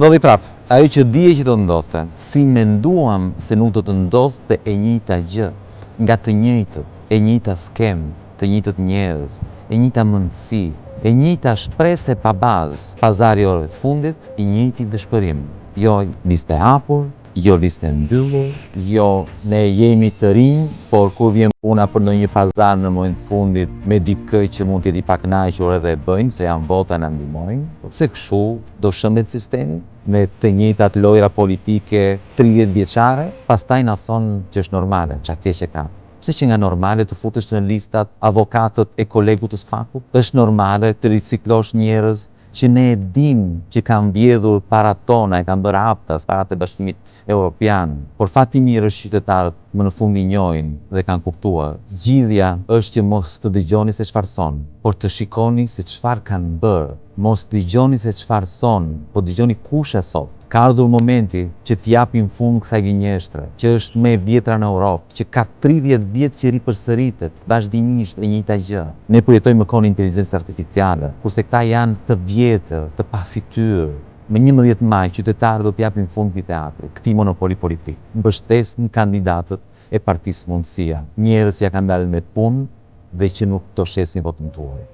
Ndodhi prap, ajo që dije që do të ndodhte, si menduam se nuk do të ndodhte e njëjta gjë, nga të njëjtët, e njëjta skem, të njëjtët njerëz, e njëjta mundësi, e njëjta shpresë pa bazë, pazari i orëve të fundit, i njëjti dëshpërim. Jo listë e hapur, jo listë e mbyllur, jo ne jemi të rinj, por kur vjen puna për ndonjë pazar në momentin të fundit me dikë që mund të jetë i pakënaqur edhe e bëjnë se janë vota na ndihmojnë, se kështu do shëmbet sistemi me të njëjtat lojra politike 30 vjeçare, pastaj na thonë që është normale, ç'atje që ka. Pse që nga normale të futesh në listat avokatët e kolegut të spakut? Është normale të riciklosh njerëz që ne e dim që kanë mbjedhur para tona, e kanë bërë haptas para të Bashkimit Evropian, por fati mirë është qytetarët më në fund i njohin dhe kanë kuptuar. Zgjidhja është që mos të dëgjoni se çfarë thonë, por të shikoni se çfarë kanë bërë. Mos dëgjoni se çfarë thonë, por dëgjoni kush e thot. Ka ardhur momenti që t'japim fund kësaj gënjeshtre, që është më e vjetra në Europë, që ka 30 vjet që ripërsëritet vazhdimisht e njëjta gjë. Ne po jetojmë në kohën e inteligjencës artificiale, kurse këta janë të vjetër, të pafytyrë. Më 11 maj qytetarët do t'japin fund këtij teatri, këtij monopoli politik. Mbështesin kandidatët e Partisë Mundësia, njerëz që ja kanë dalë me punë dhe që nuk do shesin votën tuaj.